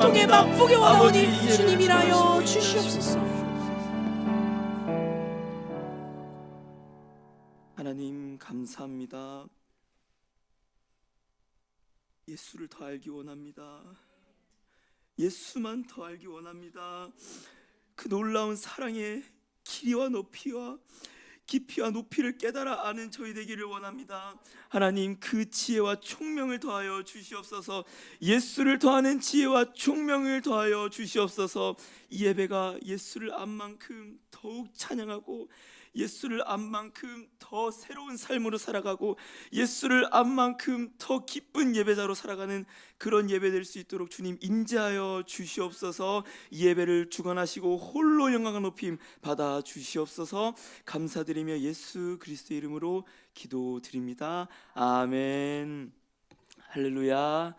통에 맛보게 원하오니 아버지, 주님이라여 예배를 주시옵소서. 하나님 감사합니다. 예수를 더 알기 원합니다. 예수만 더 알기 원합니다. 그 놀라운 사랑의 길이와 높이와 깊이와 높이를 깨달아 아는 저희 되기를 원합니다. 하나님, 그 지혜와 총명을 더하여 주시옵소서. 예수를 더하는 지혜와 총명을 더하여 주시옵소서. 이 예배가 예수를 안 만큼 더욱 찬양하고, 예수를 안 만큼 더 새로운 삶으로 살아가고, 예수를 안 만큼 더 기쁜 예배자로 살아가는 그런 예배 될 수 있도록 주님 인자하여 주시옵소서. 이 예배를 주관하시고 홀로 영광과 높임 받아 주시옵소서. 감사드리며 예수 그리스도의 이름으로 기도드립니다. 아멘. 할렐루야.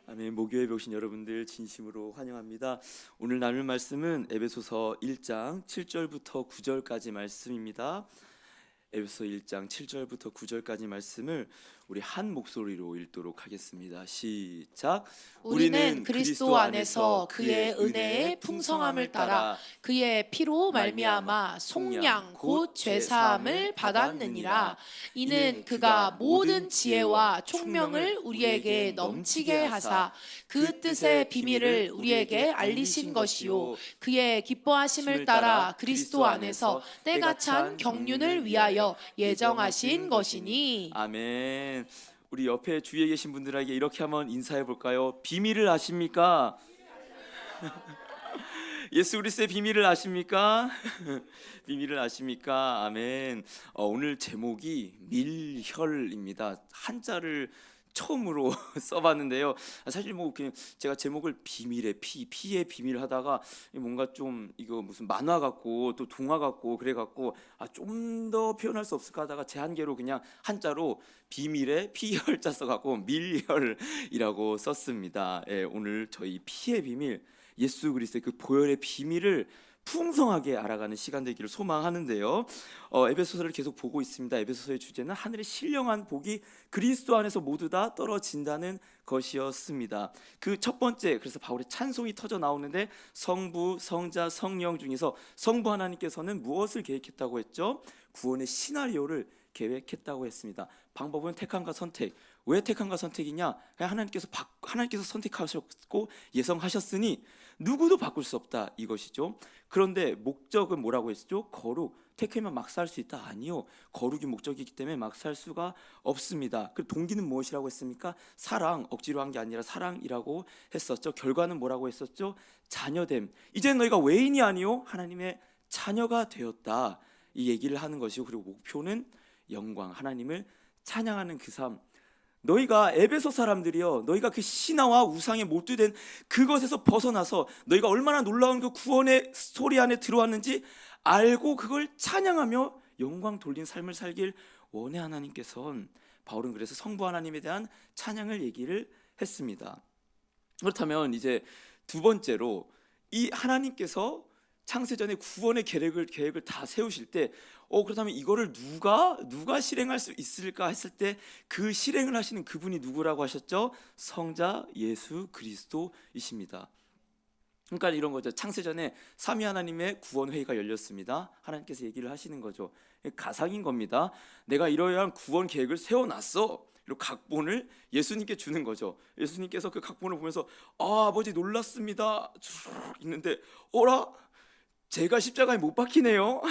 아멘. 목요일에 오신 여러분들 진심으로 환영합니다. 오늘 나눌 말씀은 에베소서 1장 7절부터 9절까지 말씀입니다. 에베소 1장 7절부터 9절까지 말씀을 우리 한 목소리로 읽도록 하겠습니다. 시작. 우리는 그리스도 안에서 그의 은혜의 풍성함을 따라 그의 피로 말미암아 속량 곧 죄사함을 받았느니라. 이는 그가 모든 지혜와 총명을 우리에게 넘치게 하사 그 뜻의 비밀을 우리에게 알리신 것이요 그의 기뻐하심을 따라 그리스도 안에서 때가 찬 경륜을 위하여 예정하신 것이니. 아멘. 우리 옆에 주위에 계신 분들에게 이렇게 한번 인사해 볼까요? 비밀을 아십니까? 예수 그리스도의 비밀을 아십니까? 비밀을 아십니까? 아멘. 오늘 제목이 밀혈입니다. 한자를 처음으로 써봤는데요. 사실 뭐 그냥 제가 제목을 비밀의 피의 비밀 하다가 뭔가 좀 이거 무슨 만화 같고 또 동화 같고 그래갖고 좀 더 표현할 수 없을까 하다가 제 한계로 그냥 한자로 비밀의 피혈자 써갖고 밀혈이라고 썼습니다. 예, 오늘 저희 피의 비밀, 예수 그리스도의 그 보혈의 비밀을 풍성하게 알아가는 시간 되기를 소망하는데요. 에베소서를 계속 보고 있습니다. 에베소서의 주제는 하늘의 신령한 복이 그리스도 안에서 모두 다 떨어진다는 것이었습니다. 그 첫 번째, 그래서 바울의 찬송이 터져 나오는데 성부, 성자, 성령 중에서 성부 하나님께서는 무엇을 계획했다고 했죠? 구원의 시나리오를 계획했다고 했습니다. 방법은 택함과 선택. 왜 택함과 선택이냐? 하나님께서 선택하셨고 예성하셨으니 누구도 바꿀 수 없다, 이것이죠. 그런데 목적은 뭐라고 했죠? 거룩. 택하면 막 살 수 있다? 아니요. 거룩이 목적이기 때문에 막 살 수가 없습니다. 그 동기는 무엇이라고 했습니까? 사랑. 억지로 한 게 아니라 사랑이라고 했었죠. 결과는 뭐라고 했었죠? 자녀됨. 이제 너희가 외인이 아니요 하나님의 자녀가 되었다, 이 얘기를 하는 것이고, 그리고 목표는 영광, 하나님을 찬양하는 그 삶. 너희가 에베소 사람들이여, 너희가 그 신화와 우상에 몰두된 그것에서 벗어나서 너희가 얼마나 놀라운 그 구원의 스토리 안에 들어왔는지 알고 그걸 찬양하며 영광 돌린 삶을 살길 원해. 하나님께서는, 바울은 그래서 성부 하나님에 대한 찬양을 얘기를 했습니다. 그렇다면 이제 두 번째로, 이 하나님께서 창세전에 구원의 계획을 다 세우실 때 그렇다면 이거를 누가 실행할 수 있을까 했을 때 그 실행을 하시는 그분이 누구라고 하셨죠? 성자 예수 그리스도이십니다. 그러니까 이런 거죠. 창세전에 삼위 하나님의 구원 회의가 열렸습니다. 하나님께서 얘기를 하시는 거죠. 가상인 겁니다. 내가 이러한 구원 계획을 세워놨어. 이런 각본을 예수님께 주는 거죠. 예수님께서 그 각본을 보면서 아버지 놀랐습니다 쭉 있는데, 어라? 제가 십자가에 못 박히네요.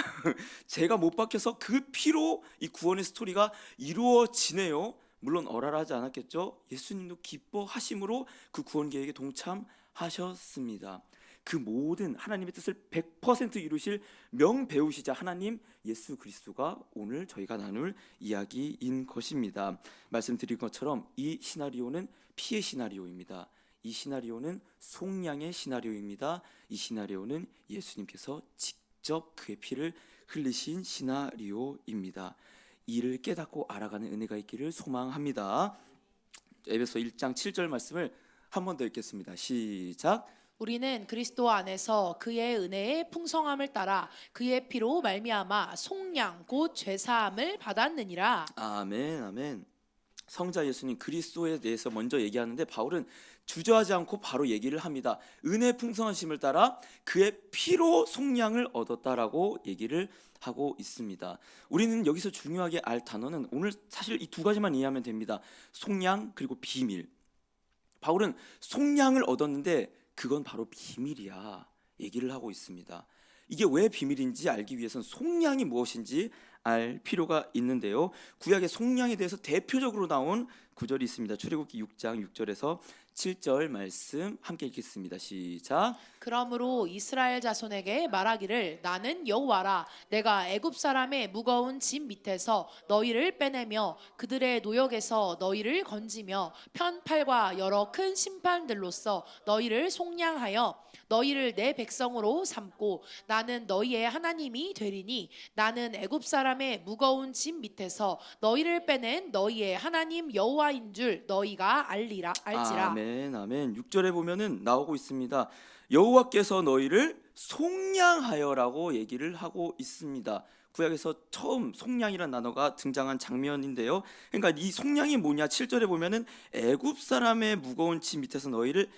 제가 못 박혀서 그 피로 이 구원의 스토리가 이루어지네요. 물론 어랄하지 않았겠죠. 예수님도 기뻐하심으로 그 구원 계획에 동참하셨습니다. 그 모든 하나님의 뜻을 100% 이루실 명배우시자 하나님 예수 그리스도가 오늘 저희가 나눌 이야기인 것입니다. 말씀드린 것처럼 이 시나리오는 피의 시나리오입니다. 이 시나리오는 속량의 시나리오입니다. 이 시나리오는 예수님께서 직접 그의 피를 흘리신 시나리오입니다. 이를 깨닫고 알아가는 은혜가 있기를 소망합니다. 에베소 1장 7절 말씀을 한 번 더 읽겠습니다. 시작. 우리는 그리스도 안에서 그의 은혜의 풍성함을 따라 그의 피로 말미암아 속량 곧 죄사함을 받았느니라. 아멘, 아멘. 성자 예수님 그리스도에 대해서 먼저 얘기하는데, 바울은 주저하지 않고 바로 얘기를 합니다. 은혜 풍성하심을 따라 그의 피로 속량을 얻었다라고 얘기를 하고 있습니다. 우리는 여기서 중요하게 알 단어는 오늘 사실 이 두 가지만 이해하면 됩니다. 속량 그리고 비밀. 바울은 속량을 얻었는데 그건 바로 비밀이야 얘기를 하고 있습니다. 이게 왜 비밀인지 알기 위해서는 속량이 무엇인지 알 필요가 있는데요. 구약의 속량에 대해서 대표적으로 나온 구절이 있습니다. 출애굽기 6장 6절에서 7절 말씀 함께 읽겠습니다. 시작. 그러므로 이스라엘 자손에게 말하기를 나는 여호와라 내가 애굽 사람의 무거운 짐 밑에서 너희를 빼내며 그들의 노역에서 너희를 건지며 편팔과 여러 큰 심판들로서 너희를 속량하여 너희를 내 백성으로 삼고 나는 너희의 하나님이 되리니 나는 애굽 사람의 무거운 짐 밑에서 너희를 빼낸 너희의 하나님 여호와인 줄 너희가 알지라. 아멘 아멘. 6절에 보면은 나오고 있습니다. 여호와께서 너희를 속량하여라고 얘기를 하고 있습니다. 구약에서 처음 속량이라는 단어가 등장한 장면인데요. 그러니까 이 속량이 뭐냐? 7절에 보면은 애굽 사람의 무거운 짐 밑에서 너희를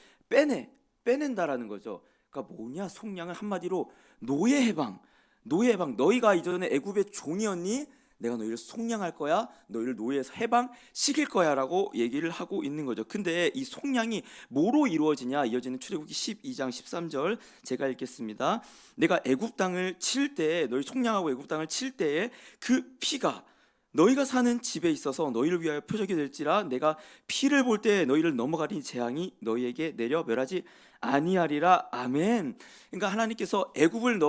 빼낸다라는 거죠. 그러니까 뭐냐? 속량은 한마디로 노예 해방. 너희가 이전에 애굽의 종이었니? 내가 너희를 속량할 거야. 너희를 노예에서 해방시킬 거야라고 얘기를 하고 있는 거죠. 근데 이 속량이 뭐로 이루어지냐? 이어지는 출애굽기 12장 13절 제가 읽겠습니다. 내가 애굽 땅을 칠 때 너희 속량하고 애굽 땅을 칠 때에 그 피가 너희가 사는 집에 있어서 너희를 위하여 표적이 될지라 내가 피를 볼 때 너희를 넘어가리니 재앙이 너희에게 내려 멸하지 아니하리라. 아멘. 그러니까 하나님께서 애굽을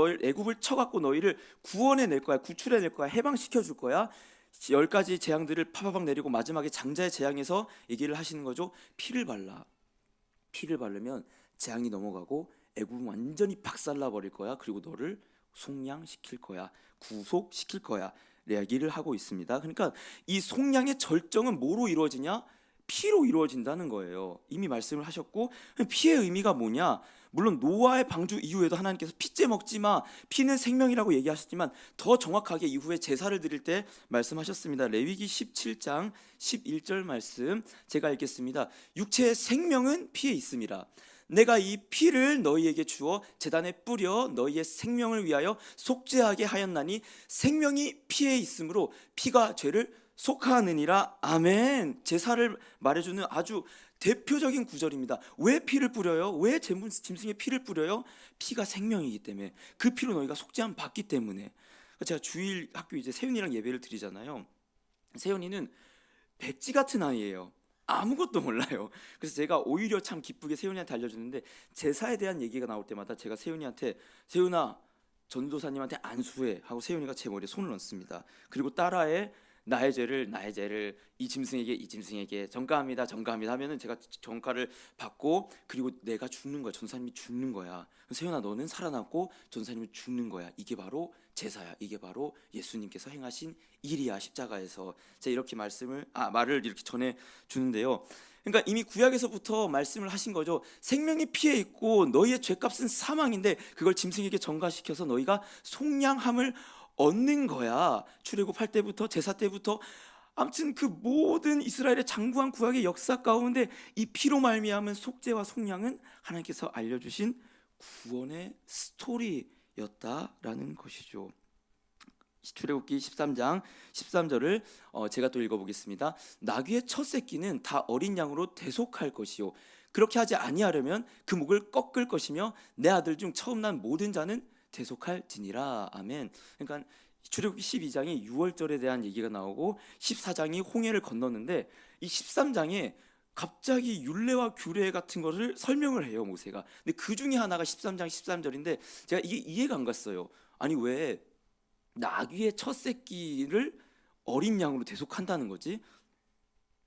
쳐갖고 너희를 구원해 낼 거야, 구출해 낼 거야, 해방시켜 줄 거야. 10가지 재앙들을 파파박 내리고 마지막에 장자의 재앙에서 얘기를 하시는 거죠. 피를 바르면 재앙이 넘어가고 애굽은 완전히 박살나 버릴 거야. 그리고 너를 속량시킬 거야, 구속시킬 거야. 얘기를 하고 있습니다. 그러니까 이 속량의 절정은 뭐로 이루어지냐? 피로 이루어진다는 거예요. 이미 말씀을 하셨고, 피의 의미가 뭐냐? 물론 노아의 방주 이후에도 하나님께서 피째 먹지 마, 피는 생명이라고 얘기하셨지만 더 정확하게 이후에 제사를 드릴 때 말씀하셨습니다. 레위기 17장 11절 말씀 제가 읽겠습니다. 육체의 생명은 피에 있음이라. 내가 이 피를 너희에게 주어 제단에 뿌려 너희의 생명을 위하여 속죄하게 하였나니 생명이 피에 있으므로 피가 죄를 속하느니라. 아멘. 제사를 말해주는 아주 대표적인 구절입니다. 왜 피를 뿌려요? 왜 짐승의 피를 뿌려요? 피가 생명이기 때문에, 그 피로 너희가 속죄함 받기 때문에. 제가 주일 학교 이제 세윤이랑 예배를 드리잖아요. 세윤이는 백지 같은 아이예요. 아무것도 몰라요. 그래서 제가 오히려 참 기쁘게 세윤이한테 알려주는데, 제사에 대한 얘기가 나올 때마다 제가 세윤이한테 세윤아 전도사님한테 안수해 하고 세윤이가 제 머리에 손을 얹습니다. 그리고 따라해 나의 죄를 이 짐승에게 전가합니다 하면은 제가 전가를 받고, 그리고 내가 죽는 거야. 전사님이 죽는 거야. 세윤아 너는 살아남고 전사님이 죽는 거야. 이게 바로 제사야. 이게 바로 예수님께서 행하신 일이야. 십자가에서. 제가 이렇게 말을 이렇게 전해 주는데요. 그러니까 이미 구약에서부터 말씀을 하신 거죠. 생명이 피에 있고 너희의 죄값은 사망인데 그걸 짐승에게 전가시켜서 너희가 속량함을 얻는 거야. 출애굽할 때부터 제사 때부터, 아무튼 그 모든 이스라엘의 장구한 구약의 역사 가운데 이 피로 말미암은 속죄와 속량은 하나님께서 알려주신 구원의 스토리였다라는 것이죠. 출애굽기 13장 13절을 제가 또 읽어보겠습니다. 나귀의 첫 새끼는 다 어린 양으로 대속할 것이요 그렇게 하지 아니하려면 그 목을 꺾을 것이며 내 아들 중 처음 난 모든 자는 대속할지니라. 아멘. 그러니까 출애굽기 12장이 6월절에 대한 얘기가 나오고 14장이 홍해를 건넜는데 이 13장에 갑자기 율례와 규례 같은 것을 설명을 해요, 모세가. 근데 그 중에 하나가 13장 13절인데 제가 이게 이해가 안 갔어요. 아니 왜 나귀의 첫 새끼를 어린 양으로 대속한다는 거지?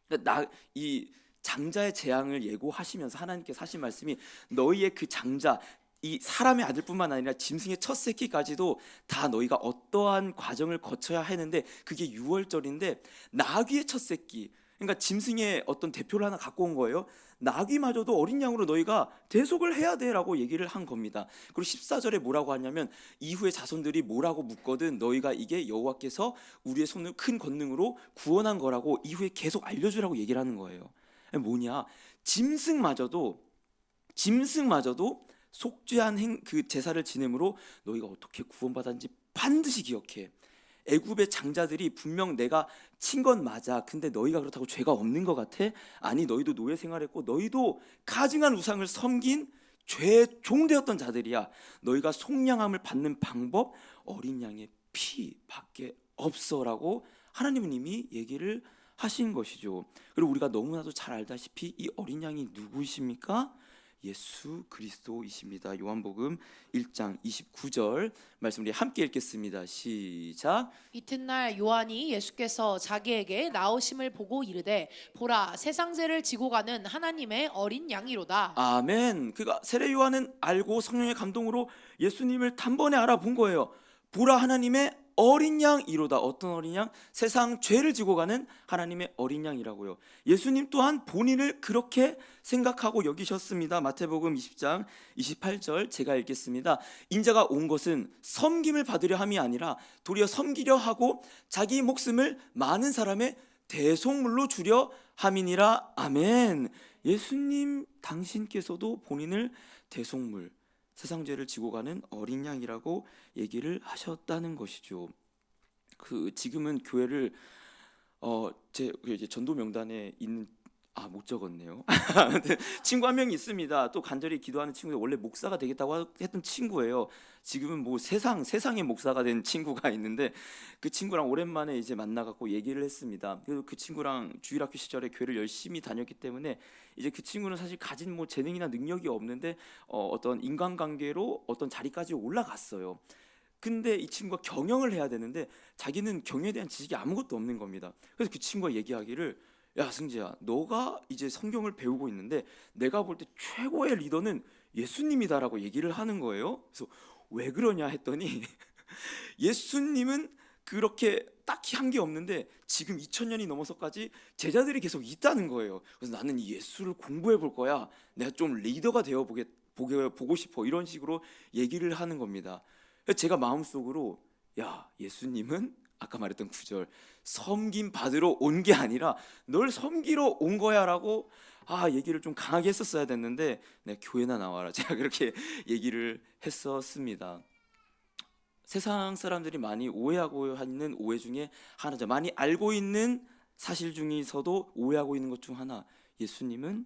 그러니까 이 장자의 재앙을 예고하시면서 하나님께서 하신 말씀이 너희의 그 장자, 이 사람의 아들뿐만 아니라 짐승의 첫 새끼까지도 다 너희가 어떠한 과정을 거쳐야 하는데 그게 6월절인데 나귀의 첫 새끼, 그러니까 짐승의 어떤 대표를 하나 갖고 온 거예요. 나귀마저도 어린 양으로 너희가 대속을 해야 돼라고 얘기를 한 겁니다. 그리고 14절에 뭐라고 하냐면 이후에 자손들이 뭐라고 묻거든 너희가 이게 여호와께서 우리의 손을 큰 권능으로 구원한 거라고 이후에 계속 알려주라고 얘기를 하는 거예요. 뭐냐? 짐승마저도 속죄한 그 제사를 지냄으로 너희가 어떻게 구원받았는지 반드시 기억해. 애굽의 장자들이 분명 내가 친 건 맞아. 근데 너희가 그렇다고 죄가 없는 것 같아? 아니, 너희도 노예 생활했고 너희도 가증한 우상을 섬긴 죄의 종되었던 자들이야. 너희가 속량함을 받는 방법 어린 양의 피밖에 없어라고 하나님은 이미 얘기를 하신 것이죠. 그리고 우리가 너무나도 잘 알다시피 이 어린 양이 누구이십니까? 예수 그리스도이십니다. 요한복음 1장 29절 말씀 우리 함께 읽겠습니다. 시작. 이튿날 요한이 예수께서 자기에게 나오심을 보고 이르되 보라 세상 죄를 지고 가는 하나님의 어린 양이로다. 아멘. 그가 세례 요한은 알고 성령의 감동으로 예수님을 단번에 알아본 거예요. 보라 하나님의 어린 양이로다. 어떤 어린 양? 세상 죄를 지고 가는 하나님의 어린 양이라고요. 예수님 또한 본인을 그렇게 생각하고 여기셨습니다. 마태복음 20장 28절 제가 읽겠습니다. 인자가 온 것은 섬김을 받으려 함이 아니라 도리어 섬기려 하고 자기 목숨을 많은 사람의 대속물로 주려 함이니라. 아멘. 예수님 당신께서도 본인을 대속물, 세상 죄를 지고 가는 어린 양이라고 얘기를 하셨다는 것이죠. 지금은 교회를 제 이제 전도 명단에 있는 못 적었네요. 친구 한 명이 있습니다. 또 간절히 기도하는 친구가 원래 목사가 되겠다고 했던 친구예요. 지금은 뭐 세상의 목사가 된 친구가 있는데 그 친구랑 오랜만에 이제 만나갖고 얘기를 했습니다. 그래서 그 친구랑 주일학교 시절에 교회를 열심히 다녔기 때문에 이제 그 친구는 사실 가진 뭐 재능이나 능력이 없는데 어떤 인간관계로 어떤 자리까지 올라갔어요. 근데 이 친구가 경영을 해야 되는데 자기는 경영에 대한 지식이 아무것도 없는 겁니다. 그래서 그 친구가 얘기하기를 야 승재야, 너가 이제 성경을 배우고 있는데 내가 볼 때 최고의 리더는 예수님이다라고 얘기를 하는 거예요. 그래서 왜 그러냐 했더니 예수님은 그렇게 딱히 한 게 없는데 지금 2000년이 넘어서까지 제자들이 계속 있다는 거예요. 그래서 나는 이 예수를 공부해 볼 거야. 내가 좀 리더가 보고 싶어. 이런 식으로 얘기를 하는 겁니다. 제가 마음속으로 야, 예수님은 아까 말했던 9절 섬김 받으러 온 게 아니라 널 섬기러 온 거야라고 얘기를 좀 강하게 했었어야 됐는데 교회나 나와라, 제가 그렇게 얘기를 했었습니다. 세상 사람들이 많이 오해하고 있는 오해 중에 하나죠. 많이 알고 있는 사실 중에서도 오해하고 있는 것 중 하나, 예수님은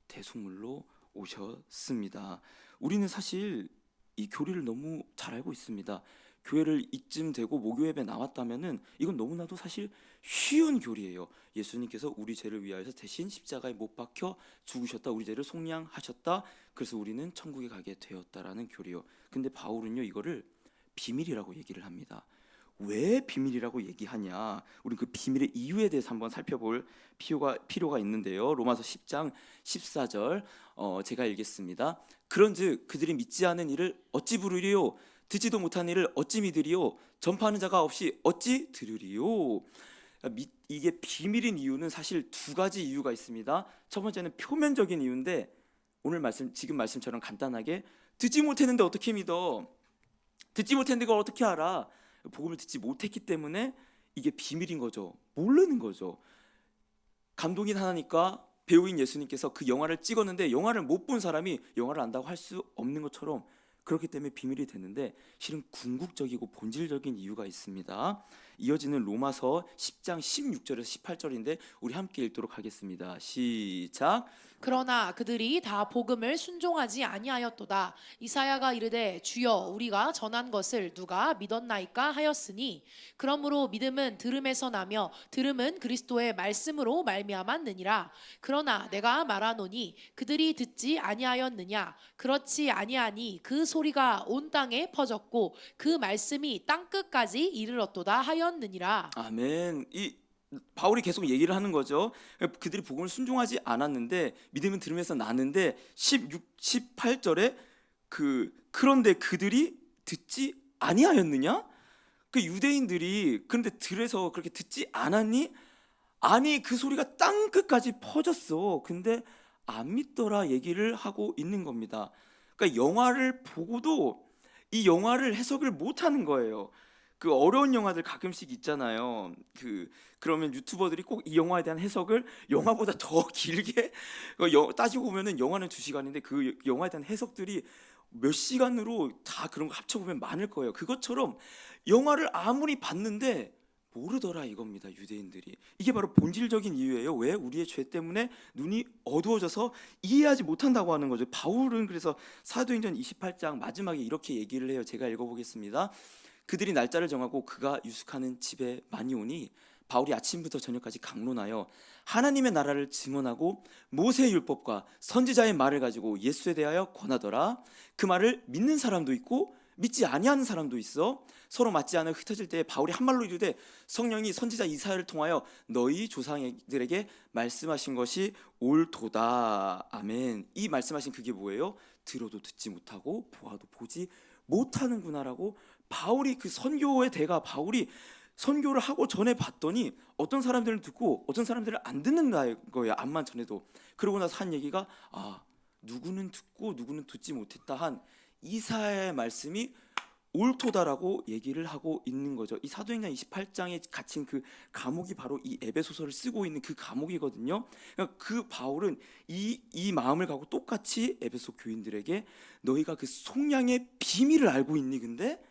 대속물로 오셨습니다. 우리는 사실 이 교리를 너무 잘 알고 있습니다. 교회를 이쯤 되고 목요 예배 나왔다면은 이건 너무나도 사실 쉬운 교리예요. 예수님께서 우리 죄를 위하여서 대신 십자가에 못 박혀 죽으셨다. 우리 죄를 속량하셨다. 그래서 우리는 천국에 가게 되었다라는 교리요. 근데 바울은요 이거를 비밀이라고 얘기를 합니다. 왜 비밀이라고 얘기하냐? 우리 그 비밀의 이유에 대해서 한번 살펴볼 필요가 있는데요. 로마서 10장 14절 제가 읽겠습니다. 그런즉 그들이 믿지 않은 일을 어찌 부르리요? 듣지도 못한 일을 어찌 믿으리요? 전파하는 자가 없이 어찌 들으리요? 이게 비밀인 이유는 사실 두 가지 이유가 있습니다. 첫 번째는 표면적인 이유인데 지금 말씀처럼 간단하게 듣지 못했는데 어떻게 믿어? 듣지 못했는데 그걸 어떻게 알아? 복음을 듣지 못했기 때문에 이게 비밀인 거죠. 모르는 거죠. 감독인 하나님과 배우인 예수님께서 그 영화를 찍었는데 영화를 못 본 사람이 영화를 안다고 할 수 없는 것처럼 그렇기 때문에 비밀이 됐는데 실은 궁극적이고 본질적인 이유가 있습니다. 이어지는 로마서 10장 16절에서 18절인데 우리 함께 읽도록 하겠습니다. 시작. 그러나 그들이 다 복음을 순종하지 아니하였도다. 이사야가 이르되 주여 우리가 전한 것을 누가 믿었나이까 하였으니 그러므로 믿음은 들음에서 나며 들음은 그리스도의 말씀으로 말미암았느니라. 그러나 내가 말하노니 그들이 듣지 아니하였느냐? 그렇지 아니하니 그 소리가 온 땅에 퍼졌고 그 말씀이 땅 끝까지 이르렀도다 하였느니라. 아멘. 바울이 계속 얘기를 하는 거죠. 그들이 복음을 순종하지 않았는데 믿음은 들으면서 나는데 18절에 그런데 그들이 듣지 아니하였느냐? 그 유대인들이 그런데 들에서 그렇게 듣지 않았니? 아니, 그 소리가 땅 끝까지 퍼졌어. 근데 안 믿더라 얘기를 하고 있는 겁니다. 그러니까 영화를 보고도 이 영화를 해석을 못 하는 거예요. 그 어려운 영화들 가끔씩 있잖아요. 그러면 유튜버들이 꼭 이 영화에 대한 해석을 영화보다 더 길게 따지고 보면은 영화는 2시간인데 그 영화에 대한 해석들이 몇 시간으로 다 그런 거 합쳐보면 많을 거예요. 그것처럼 영화를 아무리 봤는데 모르더라 이겁니다. 유대인들이. 이게 바로 본질적인 이유예요. 왜? 우리의 죄 때문에 눈이 어두워져서 이해하지 못한다고 하는 거죠. 바울은 그래서 사도행전 28장 마지막에 이렇게 얘기를 해요. 제가 읽어보겠습니다. 그들이 날짜를 정하고 그가 유숙하는 집에 많이 오니 바울이 아침부터 저녁까지 강론하여 하나님의 나라를 증언하고 모세의 율법과 선지자의 말을 가지고 예수에 대하여 권하더라. 그 말을 믿는 사람도 있고 믿지 아니하는 사람도 있어. 서로 맞지 않아 흩어질 때에 바울이 한 말로 이르되 성령이 선지자 이사야를 통하여 너희 조상들에게 말씀하신 것이 옳도다. 아멘. 이 말씀하신 그게 뭐예요? 들어도 듣지 못하고 보아도 보지 못하는구나라고 바울이 그 선교의 대가 바울이 선교를 하고 전에 봤더니 어떤 사람들은 듣고 어떤 사람들은 안 듣는 거예요. 암만 전해도. 그러고 나서 한 얘기가 누구는 듣고 누구는 듣지 못했다 한 이사야의 말씀이 옳도다라고 얘기를 하고 있는 거죠. 이 사도행전 28장에 갇힌 그 감옥이 바로 이 에베소서를 쓰고 있는 그 감옥이거든요. 그러니까 그 바울은 이 마음을 갖고 똑같이 에베소 교인들에게 너희가 그 속량의 비밀을 알고 있니? 근데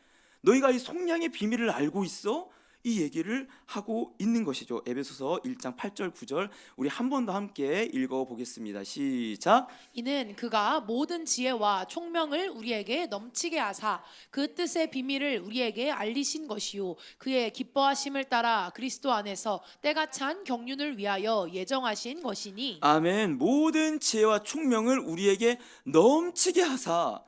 너희가 이 속량의 비밀을 알고 있어? 이 얘기를 하고 있는 것이죠. 에베소서 1장 8절 9절 우리 한 번 더 함께 읽어보겠습니다. 시작. 이는 그가 모든 지혜와 총명을 우리에게 넘치게 하사 그 뜻의 비밀을 우리에게 알리신 것이요 그의 기뻐하심을 따라 그리스도 안에서 때가 찬 경륜을 위하여 예정하신 것이니. 아멘. 모든 지혜와 총명을 우리에게 넘치게 하사.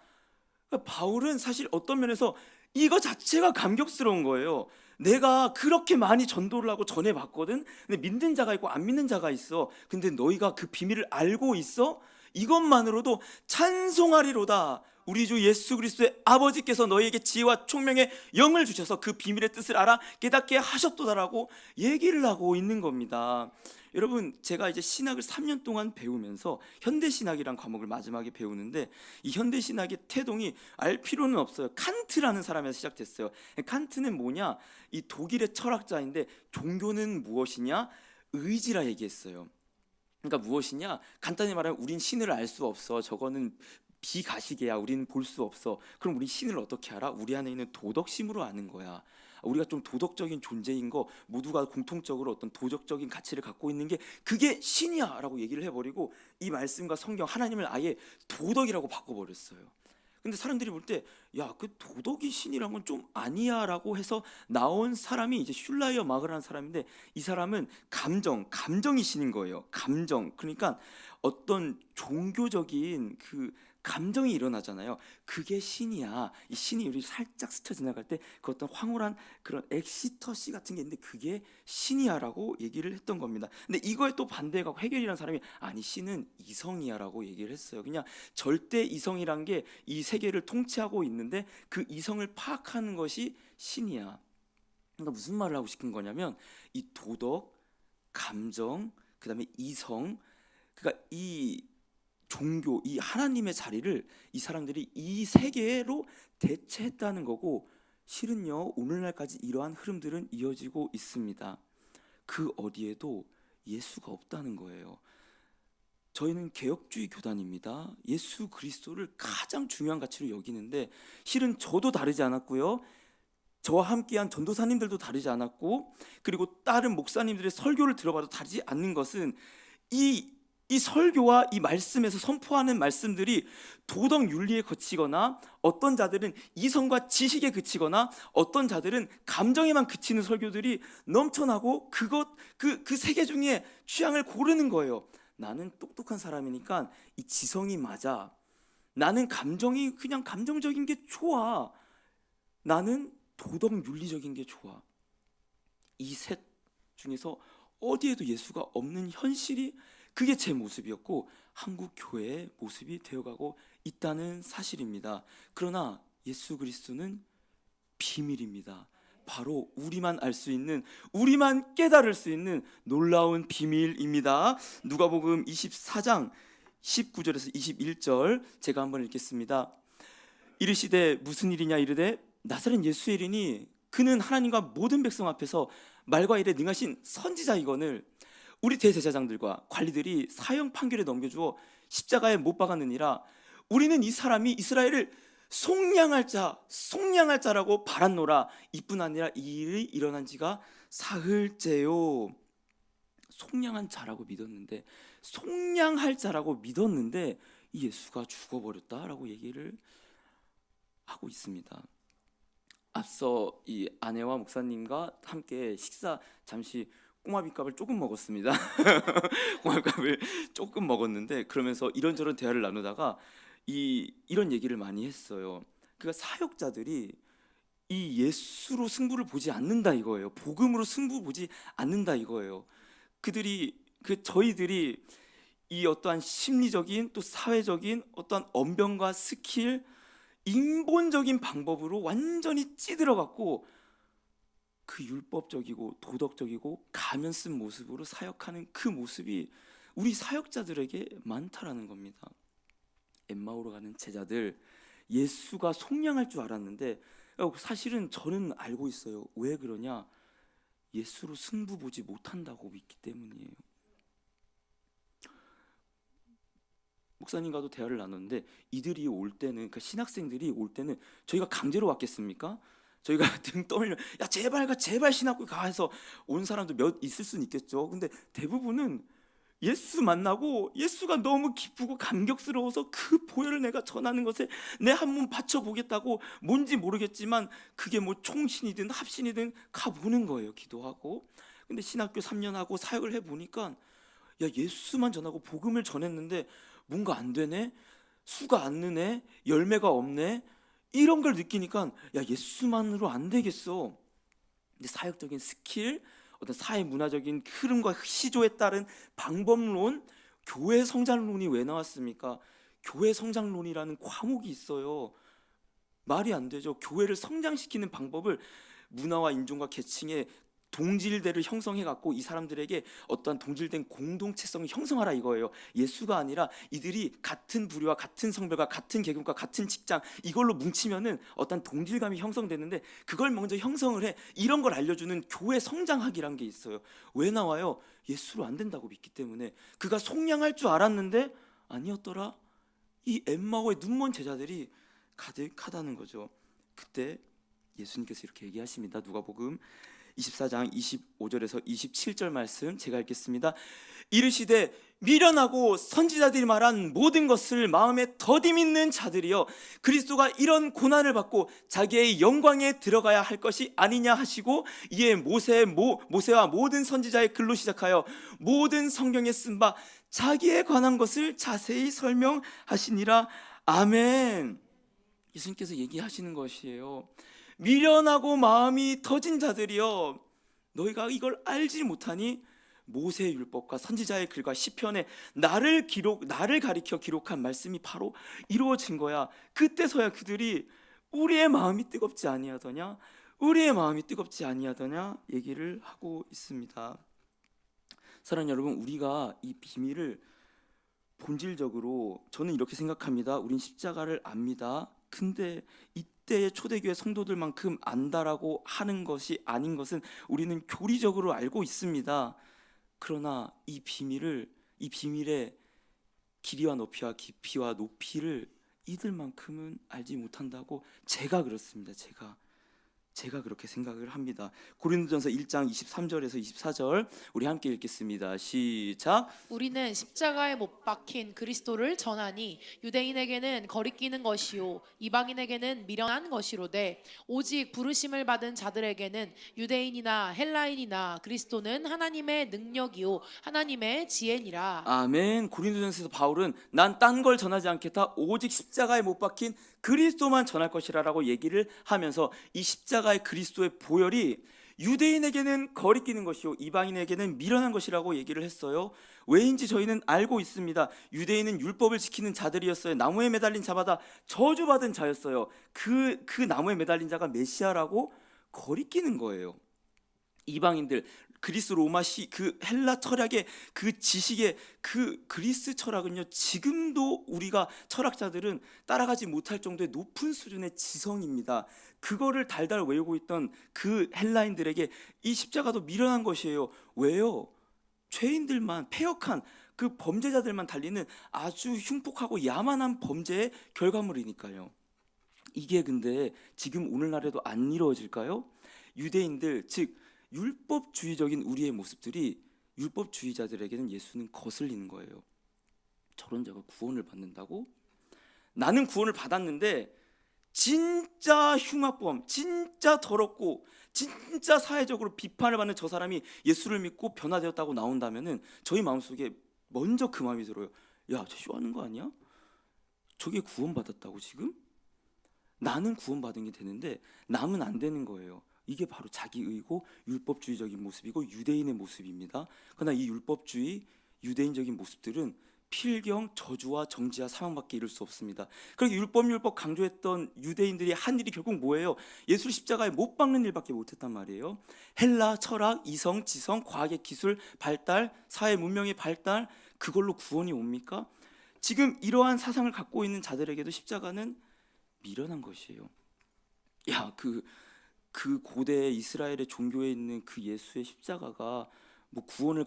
바울은 사실 어떤 면에서 이거 자체가 감격스러운 거예요. 내가 그렇게 많이 전도를 하고 전해봤거든. 근데 믿는 자가 있고 안 믿는 자가 있어. 근데 너희가 그 비밀을 알고 있어? 이것만으로도 찬송하리로다. 우리 주 예수 그리스도의 아버지께서 너희에게 지혜와 총명의 영을 주셔서 그 비밀의 뜻을 알아 깨닫게 하셨도다라고 얘기를 하고 있는 겁니다. 여러분, 제가 이제 신학을 3년 동안 배우면서 현대신학이란 과목을 마지막에 배우는데 이 현대신학의 태동이 알 필요는 없어요. 칸트라는 사람에서 시작됐어요. 칸트는 뭐냐? 이 독일의 철학자인데 종교는 무엇이냐? 의지라 얘기했어요. 그러니까 무엇이냐? 간단히 말하면 우린 신을 알 수 없어. 저거는 비가시계야. 우리는 볼 수 없어. 그럼 우리 신을 어떻게 알아? 우리 안에 있는 도덕심으로 아는 거야. 우리가 좀 도덕적인 존재인 거, 모두가 공통적으로 어떤 도덕적인 가치를 갖고 있는 게 그게 신이야 라고 얘기를 해버리고 이 말씀과 성경 하나님을 아예 도덕이라고 바꿔버렸어요. 근데 사람들이 볼 때 야, 그 도덕이 신이란 건 좀 아니야 라고 해서 나온 사람이 이제 슐라이어 마그라는 사람인데 이 사람은 감정이 신인 거예요. 감정. 그러니까 어떤 종교적인 그 감정이 일어나잖아요. 그게 신이야. 이 신이 우리 살짝 스쳐 지나갈 때 그 어떤 황홀한 그런 엑시터시 같은 게 있는데 그게 신이야라고 얘기를 했던 겁니다. 근데 이거에 또 반대가 해겔이라는 사람이 아니 신은 이성이야라고 얘기를 했어요. 그냥 절대 이성이란 게 이 세계를 통치하고 있는데 그 이성을 파악하는 것이 신이야. 그러니까 무슨 말을 하고 싶은 거냐면 이 도덕, 감정, 그다음에 이성, 그러니까 이 종교, 이 하나님의 자리를 이 사람들이 이 세계로 대체했다는 거고 실은요 오늘날까지 이러한 흐름들은 이어지고 있습니다. 그 어디에도 예수가 없다는 거예요. 저희는 개혁주의 교단입니다. 예수 그리스도를 가장 중요한 가치로 여기는데 실은 저도 다르지 않았고요. 저와 함께한 전도사님들도 다르지 않았고 그리고 다른 목사님들의 설교를 들어봐도 다르지 않는 것은 이 설교와 이 말씀에서 선포하는 말씀들이 도덕 윤리에 그치거나 어떤 자들은 이성과 지식에 그치거나 어떤 자들은 감정에만 그치는 설교들이 넘쳐나고 그 세계 중에 취향을 고르는 거예요. 나는 똑똑한 사람이니까 이 지성이 맞아. 나는 감정이 그냥 감정적인 게 좋아. 나는 도덕 윤리적인 게 좋아. 이 셋 중에서 어디에도 예수가 없는 현실이 그게 제 모습이었고 한국 교회의 모습이 되어가고 있다는 사실입니다. 그러나 예수 그리스도는 비밀입니다. 바로 우리만 알 수 있는, 우리만 깨달을 수 있는 놀라운 비밀입니다. 누가복음 24장 19절에서 21절 제가 한번 읽겠습니다. 이르시되 무슨 일이냐 이르되 나사렛 예수의 일이니 그는 하나님과 모든 백성 앞에서 말과 일에 능하신 선지자이거늘 우리 대제사장들과 관리들이 사형 판결에 넘겨주어 십자가에 못 박았느니라. 우리는 이 사람이 이스라엘을 속량할 자라고 바랐노라. 이뿐 아니라 이 일이 일어난 지가 사흘째요. 속량한 자라고 믿었는데, 속량할 자라고 믿었는데 이 예수가 죽어버렸다라고 얘기를 하고 있습니다. 앞서 이 아내와 목사님과 함께 식사 잠시 꼬마비값을 조금 먹었습니다. 꼬마비값을 조금 먹었는데 그러면서 이런저런 대화를 나누다가 이런 얘기를 많이 했어요. 그러니까 사역자들이 이 예수로 승부를 보지 않는다 이거예요. 복음으로 승부 보지 않는다 이거예요. 저희들이 이 어떠한 심리적인 또 사회적인 어떠한 언변과 스킬, 인본적인 방법으로 완전히 찌들어갖고 그 율법적이고 도덕적이고 가면 쓴 모습으로 사역하는 그 모습이 우리 사역자들에게 많다라는 겁니다. 엠마오로 가는 제자들, 예수가 속량할 줄 알았는데 사실은 저는 알고 있어요. 왜 그러냐? 예수로 승부 보지 못한다고 믿기 때문이에요. 목사님과도 대화를 나눴는데 이들이 올 때는, 그러니까 신학생들이 올 때는 저희가 강제로 왔겠습니까? 저희가 등 떠밀려 야 제발 가, 제발 신학교 가 해서 온 사람도 몇 있을 수는 있겠죠. 근데 대부분은 예수 만나고 예수가 너무 기쁘고 감격스러워서 그 보혈을 내가 전하는 것에 내 한 몸 바쳐보겠다고, 뭔지 모르겠지만 그게 뭐 총신이든 합신이든 가보는 거예요. 기도하고. 근데 신학교 3년 하고 사역을 해보니까 야 예수만 전하고 복음을 전했는데 뭔가 안 되네, 수가 안 느네, 열매가 없네, 이런 걸 느끼니까 야 예수만으로 안 되겠어. 근데 사역적인 스킬, 어떤 사회 문화적인 흐름과 시조에 따른 방법론, 교회 성장론이 왜 나왔습니까? 교회 성장론이라는 과목이 있어요. 말이 안 되죠. 교회를 성장시키는 방법을 문화와 인종과 계층의 동질대를 형성해 갖고 이 사람들에게 어떠한 동질된 공동체성을 형성하라 이거예요. 예수가 아니라 이들이 같은 부류와 같은 성별과 같은 계급과 같은 직장, 이걸로 뭉치면은 어떤 동질감이 형성되는데 그걸 먼저 형성을 해. 이런 걸 알려주는 교회 성장학이란 게 있어요. 왜 나와요? 예수로 안 된다고 믿기 때문에. 그가 속량할 줄 알았는데 아니었더라. 이 엠마오의 눈먼 제자들이 가득하다는 거죠. 그때 예수님께서 이렇게 얘기하십니다. 누가복음 24장 25절에서 27절 말씀 제가 읽겠습니다. 이르시되 미련하고 선지자들이 말한 모든 것을 마음에 더디 믿는 자들이여, 그리스도가 이런 고난을 받고 자기의 영광에 들어가야 할 것이 아니냐 하시고, 이에 모세와 모든 선지자의 글로 시작하여 모든 성경에 쓴 바 자기에 관한 것을 자세히 설명하시니라. 아멘. 예수님께서 얘기하시는 것이에요. 미련하고 마음이 터진 자들이여, 너희가 이걸 알지 못하니 모세의 율법과 선지자의 글과 시편에 나를 가리켜 기록한 말씀이 바로 이루어진 거야. 그때서야 그들이 우리의 마음이 뜨겁지 아니하더냐, 우리의 마음이 뜨겁지 아니하더냐 얘기를 하고 있습니다. 사랑하는 여러분, 우리가 이 비밀을 본질적으로 저는 이렇게 생각합니다. 우린 십자가를 압니다. 근데 이때의 초대교회 성도들만큼 안다라고 하는 것이 아닌 것은 우리는 교리적으로 알고 있습니다. 그러나 이 비밀의 길이와 높이와 깊이와 높이를 이들만큼은 알지 못한다고 제가 그렇습니다. 제가 그렇게 생각을 합니다. 고린도전서 1장 23절에서 24절 우리 함께 읽겠습니다. 시작. 우리는 십자가에 못 박힌 그리스도를 전하니 유대인에게는 거리끼는 것이요 이방인에게는 미련한 것이로되 오직 부르심을 받은 자들에게는 유대인이나 헬라인이나 그리스도는 하나님의 능력이요 하나님의 지혜니라. 아멘. 고린도전서에서 바울은 난 딴 걸 전하지 않겠다, 오직 십자가에 못 박힌 그리스도만 전할 것이라라고 얘기를 하면서 이 십자가의 그리스도의 보혈이 유대인에게는 거리끼는 것이요 이방인에게는 미련한 것이라고 얘기를 했어요. 왜인지 저희는 알고 있습니다. 유대인은 율법을 지키는 자들이었어요. 나무에 매달린 자마다 저주받은 자였어요. 그 나무에 매달린 자가 메시아라고 거리끼는 거예요. 이방인들, 그리스 로마시 그 헬라 철학의 그 지식의 그 그리스 철학은요, 지금도 우리가 철학자들은 따라가지 못할 정도의 높은 수준의 지성입니다. 그거를 달달 외우고 있던 그 헬라인들에게 이 십자가도 미련한 것이에요. 왜요? 죄인들만, 패역한 그 범죄자들만 달리는 아주 흉폭하고 야만한 범죄의 결과물이니까요. 이게 근데 지금 오늘날에도 안 이루어질까요? 유대인들, 즉 율법주의적인 우리의 모습들이 율법주의자들에게는 예수는 거슬리는 거예요. 저런 자가 구원을 받는다고? 나는 구원을 받았는데 진짜 흉악범, 진짜 더럽고 진짜 사회적으로 비판을 받는 저 사람이 예수를 믿고 변화되었다고 나온다면은 저희 마음속에 먼저 그 마음이 들어요. 야, 저 쇼하는 거 아니야? 저게 구원받았다고 지금? 나는 구원받은 게 되는데 남은 안 되는 거예요. 이게 바로 자기의고 율법주의적인 모습이고 유대인의 모습입니다. 그러나 이 율법주의, 유대인적인 모습들은 필경, 저주와 정죄와 사망밖에 이룰 수 없습니다. 그렇게 율법 강조했던 유대인들이 한 일이 결국 뭐예요? 예수를 십자가에 못 박는 일밖에 못했단 말이에요. 헬라, 철학, 이성, 지성, 과학의 기술 발달, 사회 문명의 발달, 그걸로 구원이 옵니까? 지금 이러한 사상을 갖고 있는 자들에게도 십자가는 미련한 것이에요. 야, 그 고대 이스라엘의 종교에 있는 그 예수의 십자가가 뭐 구원을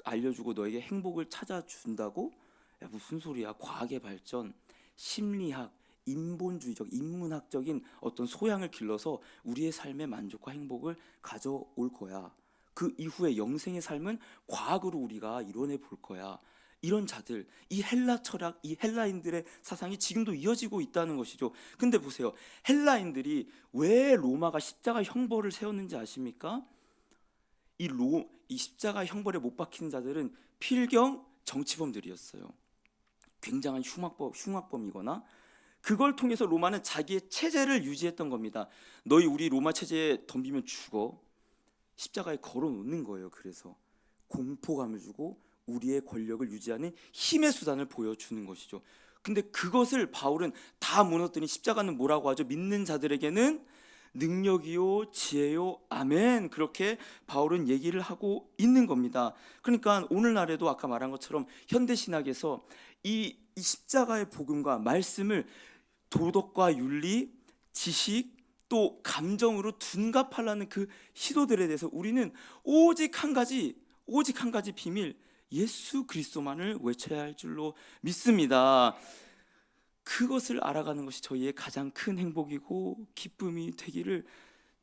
알려주고 너에게 행복을 찾아준다고? 야, 무슨 소리야? 과학의 발전, 심리학, 인본주의적, 인문학적인 어떤 소양을 길러서 우리의 삶의 만족과 행복을 가져올 거야. 그 이후에 영생의 삶은 과학으로 우리가 이뤄내 볼 거야. 이런 자들, 이 헬라 철학, 이 헬라인들의 사상이 지금도 이어지고 있다는 것이죠. 근데 보세요, 헬라인들이 왜 로마가 십자가 형벌을 세웠는지 아십니까? 이 십자가 형벌에 못 박히는 자들은 필경 정치범들이었어요. 굉장한 흉악범이거나 그걸 통해서 로마는 자기의 체제를 유지했던 겁니다. 너희 우리 로마 체제에 덤비면 죽어. 십자가에 걸어 놓는 거예요. 그래서 공포감을 주고 우리의 권력을 유지하는 힘의 수단을 보여주는 것이죠. 근데 그것을 바울은 다 무너뜨린 십자가는 뭐라고 하죠? 믿는 자들에게는 능력이요, 지혜요, 아멘. 그렇게 바울은 얘기를 하고 있는 겁니다. 그러니까 오늘날에도 아까 말한 것처럼 현대신학에서 이 십자가의 복음과 말씀을 도덕과 윤리, 지식, 또 감정으로 둔갑하려는 그 시도들에 대해서 우리는 오직 한 가지 비밀, 예수 그리스도만을 외쳐야 할 줄로 믿습니다. 그것을 알아가는 것이 저희의 가장 큰 행복이고 기쁨이 되기를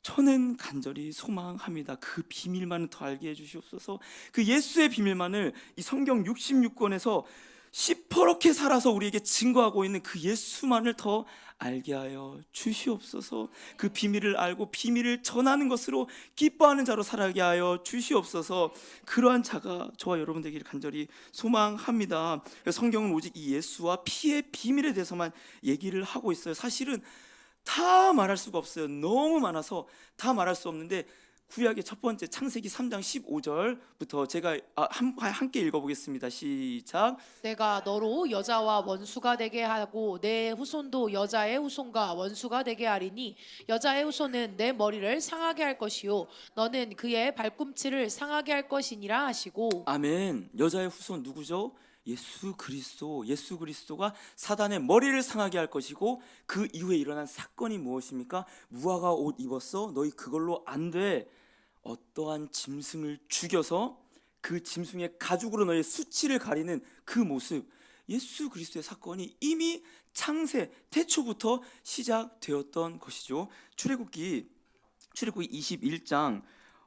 저는 간절히 소망합니다. 그 비밀만을 더 알게 해주시옵소서. 그 예수의 비밀만을 이 성경 66권에서 시퍼렇게 살아서 우리에게 증거하고 있는 그 예수만을 더 알게 하여 주시옵소서. 그 비밀을 알고 비밀을 전하는 것으로 기뻐하는 자로 살아가게 하여 주시옵소서. 그러한 자가 저와 여러분 되기를 간절히 소망합니다. 성경은 오직 이 예수와 피의 비밀에 대해서만 얘기를 하고 있어요. 사실은 다 말할 수가 없어요. 너무 많아서 다 말할 수 없는데 구약의 첫 번째 창세기 3장 15절부터 제가 함께 읽어보겠습니다. 시작. 내가 너로 여자와 원수가 되게 하고 내 후손도 여자의 후손과 원수가 되게 하리니 여자의 후손은 내 머리를 상하게 할 것이요 너는 그의 발꿈치를 상하게 할 것이니라 하시고. 아멘. 여자의 후손 누구죠? 예수 그리스도가 사단의 머리를 상하게 할 것이고 그 이후에 일어난 사건이 무엇입니까? 무화과 옷 입었어? 너희 그걸로 안 돼. 어떠한 짐승을 죽여서 그 짐승의 가죽으로 너의 수치를 가리는 그 모습, 예수 그리스도의 사건이 이미 창세 태초부터 시작되었던 것이죠. 출애굽기 21장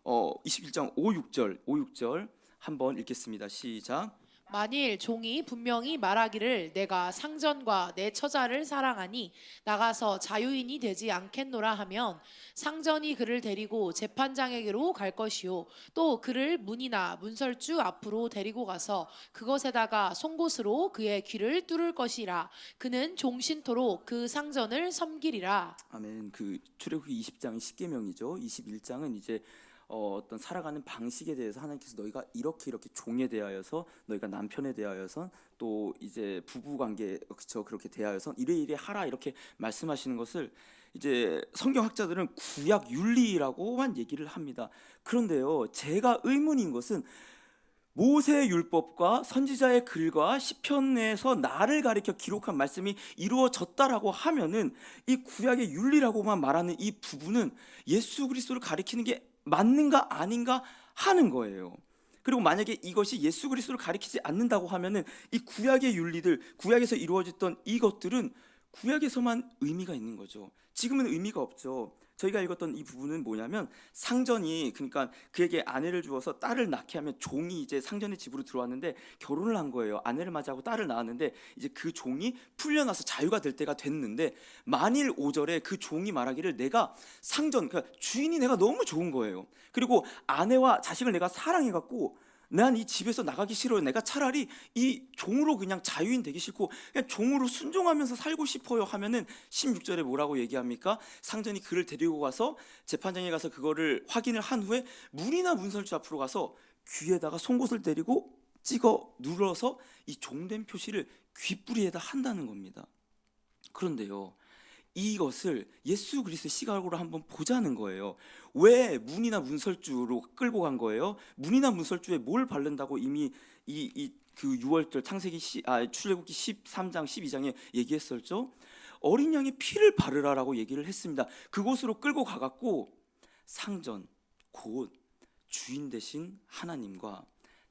5, 6절 한번 읽겠습니다. 시작. 만일 종이 분명히 말하기를 내가 상전과 내 처자를 사랑하니 나가서 자유인이 되지 않겠노라 하면 상전이 그를 데리고 재판장에게로 갈 것이요 또 그를 문이나 문설주 앞으로 데리고 가서 그것에다가 송곳으로 그의 귀를 뚫을 것이라. 그는 종신토록 그 상전을 섬기리라. 아멘. 그 출애굽기 20장은 십계명이죠. 21장은 이제 어떤 살아가는 방식에 대해서 하나님께서 너희가 이렇게 종에 대하여서, 너희가 남편에 대하여서, 또 이제 부부 관계 그렇죠, 그렇게 대하여서 이래 하라 이렇게 말씀하시는 것을 이제 성경학자들은 구약 윤리라고만 얘기를 합니다. 그런데요, 제가 의문인 것은 모세의 율법과 선지자의 글과 시편에서 나를 가리켜 기록한 말씀이 이루어졌다라고 하면은 이 구약의 윤리라고만 말하는 이 부분은 예수 그리스도를 가리키는 게 맞는가 아닌가 하는 거예요. 그리고 만약에 이것이 예수 그리스도를 가리키지 않는다고 하면은 이 구약의 윤리들, 구약에서 이루어졌던 이것들은 구약에서만 의미가 있는 거죠. 지금은 의미가 없죠. 저희가 읽었던 이 부분은 뭐냐면, 상전이, 그러니까 그에게 아내를 주어서 딸을 낳게 하면 종이 이제 상전의 집으로 들어왔는데 결혼을 한 거예요. 아내를 맞이하고 딸을 낳았는데 이제 그 종이 풀려나서 자유가 될 때가 됐는데, 만일 5절에 그 종이 말하기를 내가 상전, 그러니까 주인이 내가 너무 좋은 거예요. 그리고 아내와 자식을 내가 사랑해 갖고 난 이 집에서 나가기 싫어요. 내가 차라리 이 종으로 그냥 자유인 되기 싫고 그냥 종으로 순종하면서 살고 싶어요 하면은 16절에 뭐라고 얘기합니까? 상전이 그를 데리고 가서 재판장에 가서 그거를 확인을 한 후에 문이나 문설주 앞으로 가서 귀에다가 송곳을 때리고 찍어 눌러서 이 종된 표시를 귓불이에다 한다는 겁니다. 그런데요, 이것을 예수 그리스도의 시각으로 한번 보자는 거예요. 왜 문이나 문설주로 끌고 간 거예요? 문이나 문설주에 뭘 바른다고 이미 그 6월절 출애굽기 13장 12장에 얘기했었죠. 어린 양의 피를 바르라라고 얘기를 했습니다. 그곳으로 끌고 가갖고 상전, 곧 주인 되신 하나님과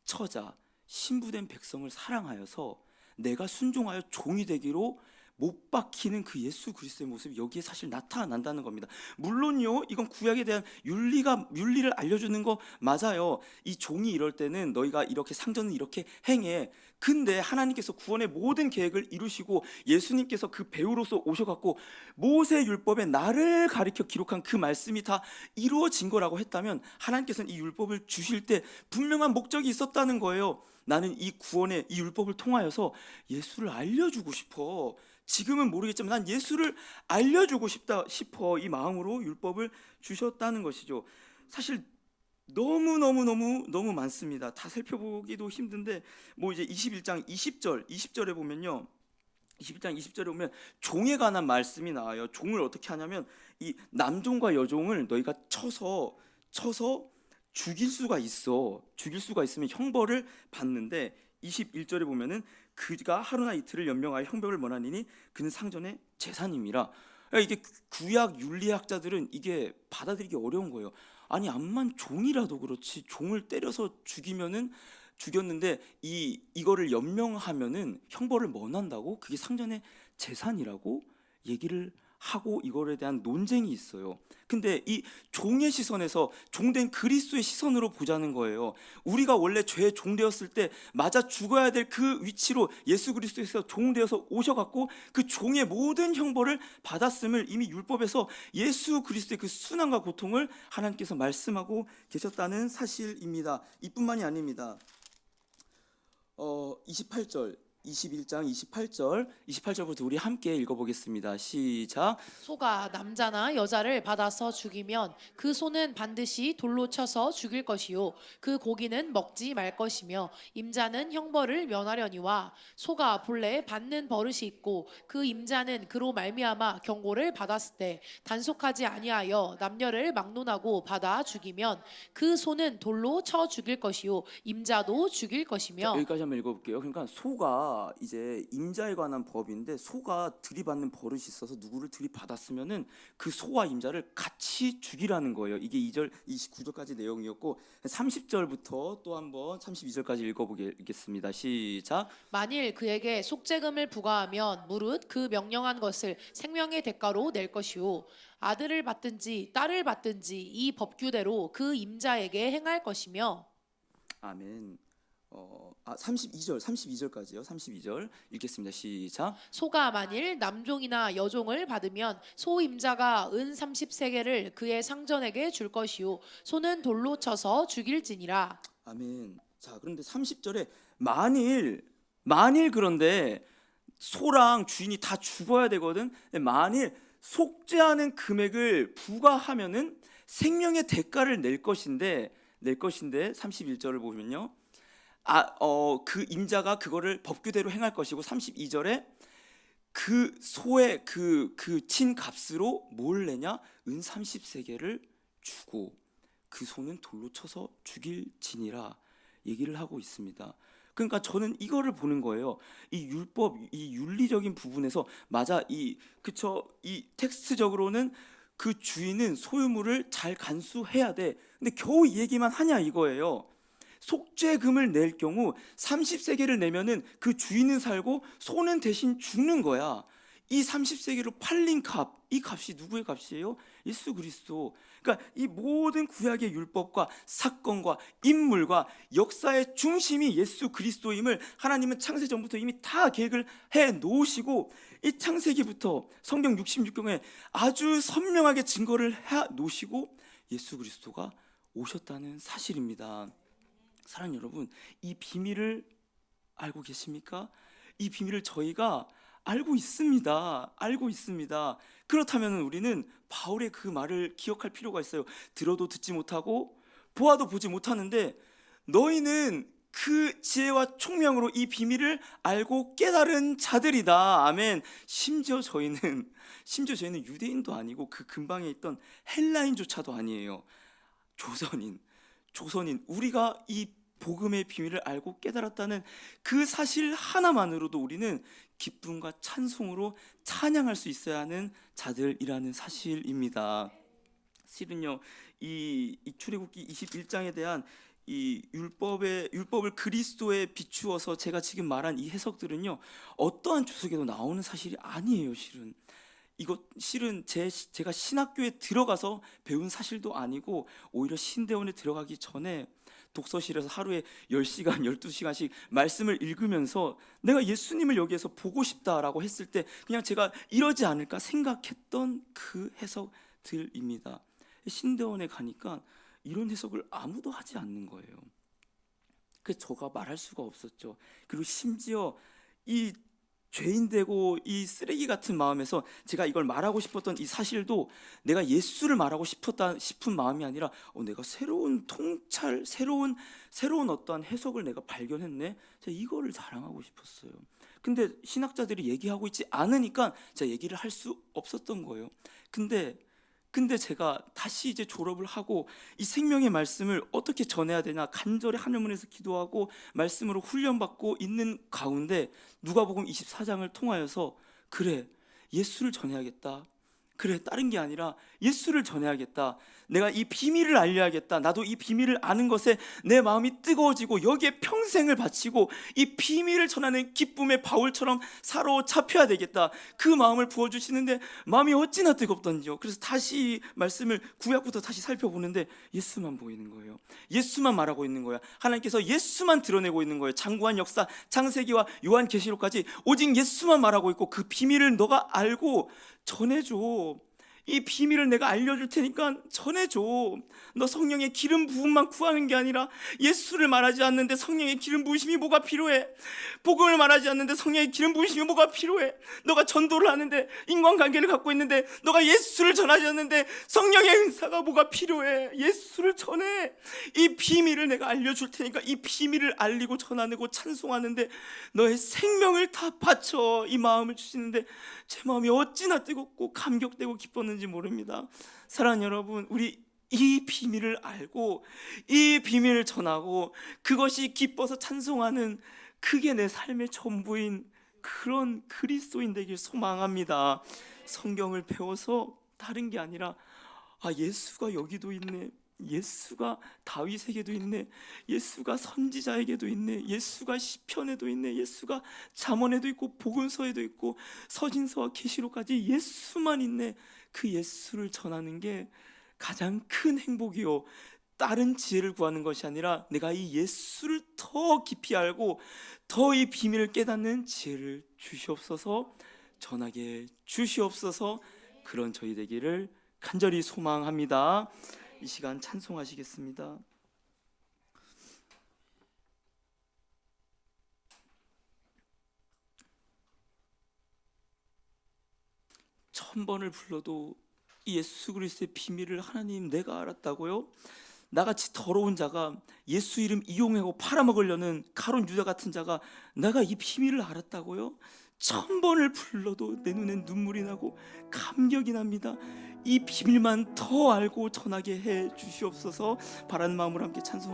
처자, 신부된 백성을 사랑하여서 내가 순종하여 종이 되기로 못 박히는 그 예수 그리스도의 모습이 여기에 사실 나타난다는 겁니다. 물론요, 이건 구약에 대한 윤리를 알려주는 거 맞아요. 이 종이 이럴 때는 너희가 이렇게 상전은 이렇게 행해. 근데 하나님께서 구원의 모든 계획을 이루시고 예수님께서 그 배우로서 오셔갖고 모세 율법에 나를 가리켜 기록한 그 말씀이 다 이루어진 거라고 했다면, 하나님께서는 이 율법을 주실 때 분명한 목적이 있었다는 거예요. 나는 이 구원의 이 율법을 통하여서 예수를 알려주고 싶어. 지금은 모르겠지만 난 예수를 알려주고 싶어. 이 마음으로 율법을 주셨다는 것이죠. 사실 너무 많습니다. 다 살펴보기도 힘든데, 뭐 이제 21장 20절에 보면요, 21장 20절에 보면 종에 관한 말씀이 나와요. 종을 어떻게 하냐면, 이 남종과 여종을 너희가 쳐서 죽일 수가 있으면 형벌을 받는데, 21절에 보면은 그가 하루나 이틀을 연명하여 형벌을 면하니니 그는 상전의 재산임이라. 이게 구약 윤리학자들은 이게 받아들이기 어려운 거예요. 아니, 암만 종이라도 그렇지 종을 때려서 죽였는데 이거를 연명하면은 형벌을 면한다고? 그게 상전의 재산이라고 얘기를 하고 이거에 대한 논쟁이 있어요. 근데 이 종의 시선에서 종된 그리스도의 시선으로 보자는 거예요. 우리가 원래 죄의 종되었을 때 맞아 죽어야 될 그 위치로 예수 그리스도에서 종되어서 오셔갖고 그 종의 모든 형벌을 받았음을 이미 율법에서 예수 그리스도의 그 순환과 고통을 하나님께서 말씀하고 계셨다는 사실입니다. 이뿐만이 아닙니다. 21장 28절부터 우리 함께 읽어보겠습니다. 시작. 소가 남자나 여자를 받아서 죽이면 그 소는 반드시 돌로 쳐서 죽일 것이요 그 고기는 먹지 말 것이며 임자는 형벌을 면하려니와 소가 본래 받는 버릇이 있고 그 임자는 그로 말미암아 경고를 받았을 때 단속하지 아니하여 남녀를 막론하고 받아 죽이면 그 소는 돌로 쳐 죽일 것이요 임자도 죽일 것이며. 여기까지 한번 읽어볼게요. 그러니까 소가 이제 임자에 관한 법인데, 소가 들이받는 버릇이 있어서 누구를 들이받았으면은 그 소와 임자를 같이 죽이라는 거예요. 이게 2절 29절까지 내용이었고, 30절부터 또 한번 32절까지 읽어보겠습니다. 시작. 만일 그에게 속죄금을 부과하면 무릇 그 명령한 것을 생명의 대가로 낼 것이요 아들을 받든지 딸을 받든지 이 법규대로 그 임자에게 행할 것이며. 아멘. 32절까지요. 32절 읽겠습니다. 시작. 소가 만일 남종이나 여종을 받으면 소 임자가 은 30세겔을 그의 상전에게 줄 것이요 소는 돌로 쳐서 죽일지니라. 아멘. 자, 그런데 30절에 만일 그런데 소랑 주인이 다 죽어야 되거든. 만일 속죄하는 금액을 부과하면은 생명의 대가를 낼 것인데 31절을 보면요. 그 임자가 그거를 법규대로 행할 것이고 32절에 그 소의 그 친 값으로 뭘 내냐? 은 30세겔을 주고 그 소는 돌로 쳐서 죽일지니라 얘기를 하고 있습니다. 그러니까 저는 이거를 보는 거예요. 이 율법, 이 윤리적인 부분에서 맞아, 이 텍스트적으로는 그 주인은 소유물을 잘 간수해야 돼. 근데 겨우 이 얘기만 하냐 이거예요. 속죄금을 낼 경우 30세겔을 내면은 그 주인은 살고 소는 대신 죽는 거야. 이 30세겔로 팔린 값, 이 값이 누구의 값이에요? 예수 그리스도. 그러니까 이 모든 구약의 율법과 사건과 인물과 역사의 중심이 예수 그리스도임을 하나님은 창세 전부터 이미 다 계획을 해 놓으시고 이 창세기부터 성경 66경에 아주 선명하게 증거를 해 놓으시고 예수 그리스도가 오셨다는 사실입니다. 사랑하는 여러분, 이 비밀을 알고 계십니까? 이 비밀을 저희가 알고 있습니다. 알고 있습니다. 그렇다면 우리는 바울의 그 말을 기억할 필요가 있어요. 들어도 듣지 못하고 보아도 보지 못하는데 너희는 그 지혜와 총명으로 이 비밀을 알고 깨달은 자들이다. 아멘. 심지어 저희는 유대인도 아니고 그 근방에 있던 헬라인조차도 아니에요. 조선인 우리가 이 복음의 비밀을 알고 깨달았다는 그 사실 하나만으로도 우리는 기쁨과 찬송으로 찬양할 수 있어야 하는 자들이라는 사실입니다. 실은요, 이 출애굽기 21장에 대한 이 율법을 그리스도에 비추어서 제가 지금 말한 이 해석들은요, 어떠한 주석에도 나오는 사실이 아니에요. 실은 제가 신학교에 들어가서 배운 사실도 아니고 오히려 신대원에 들어가기 전에 독서실에서 하루에 10시간, 12시간씩 말씀을 읽으면서 내가 예수님을 여기에서 보고 싶다라고 했을 때 그냥 제가 이러지 않을까 생각했던 그 해석들입니다. 신대원에 가니까 이런 해석을 아무도 하지 않는 거예요. 그래서 저가 말할 수가 없었죠. 그리고 심지어 이 죄인 되고 이 쓰레기 같은 마음에서 제가 이걸 말하고 싶었던 이 사실도 내가 예수를 말하고 싶은 마음이 아니라 내가 새로운 통찰, 새로운 어떠한 해석을 내가 발견했네. 제가 이거를 자랑하고 싶었어요. 근데 신학자들이 얘기하고 있지 않으니까 제가 얘기를 할 수 없었던 거예요. 근데 제가 다시 이제 졸업을 하고 이 생명의 말씀을 어떻게 전해야 되나 간절히 하늘문에서 기도하고 말씀으로 훈련받고 있는 가운데 누가복음 24장을 통하여서 그래, 예수를 전해야겠다. 그래, 다른 게 아니라 예수를 전해야겠다. 내가 이 비밀을 알려야겠다. 나도 이 비밀을 아는 것에 내 마음이 뜨거워지고 여기에 평생을 바치고 이 비밀을 전하는 기쁨의 바울처럼 사로잡혀야 되겠다. 그 마음을 부어주시는데 마음이 어찌나 뜨겁던지요. 그래서 다시 말씀을 구약부터 다시 살펴보는데 예수만 보이는 거예요. 예수만 말하고 있는 거야. 하나님께서 예수만 드러내고 있는 거예요. 장구한 역사, 창세기와 요한계시록까지 오직 예수만 말하고 있고 그 비밀을 너가 알고 전해줘. 이 비밀을 내가 알려줄 테니까 전해줘. 너 성령의 기름 부음만 구하는 게 아니라 예수를 말하지 않는데 성령의 기름 부으심이 뭐가 필요해? 복음을 말하지 않는데 성령의 기름 부으심이 뭐가 필요해? 너가 전도를 하는데 인간관계를 갖고 있는데 너가 예수를 전하지 않는데 성령의 은사가 뭐가 필요해? 예수를 전해. 이 비밀을 내가 알려줄 테니까 이 비밀을 알리고 전하고 찬송하는데 너의 생명을 다 바쳐. 이 마음을 주시는데 제 마음이 어찌나 뜨겁고 감격되고 기뻤는지 모릅니다. 사랑하는 여러분, 우리 이 비밀을 알고 이 비밀을 전하고 그것이 기뻐서 찬송하는 그게 내 삶의 전부인 그런 그리스도인 되길 소망합니다. 성경을 배워서 다른 게 아니라 예수가 여기도 있네. 예수가 다윗에게도 있네. 예수가 선지자에게도 있네. 예수가 시편에도 있네. 예수가 잠언에도 있고 복음서에도 있고 서신서와 계시록까지 예수만 있네. 그 예수를 전하는 게 가장 큰 행복이요, 다른 지혜를 구하는 것이 아니라 내가 이 예수를 더 깊이 알고 더 이 비밀을 깨닫는 지혜를 주시옵소서, 전하게 주시옵소서. 그런 저희 되기를 간절히 소망합니다. 이 시간 찬송하시겠습니다. 천번을 불러도 예수 그리스도의 비밀을 하나님 내가 알았다고요? 나같이 더러운 자가 예수 이름 이용하고 팔아먹으려는 가룟 유다 같은 자가 내가 이 비밀을 알았다고요? 1000번을 불러도 내 눈엔 눈물이 나고 감격이 납니다. 이 비밀만 더 알고 전하게 해 주시옵소서. 바라는 마음으로 함께 찬송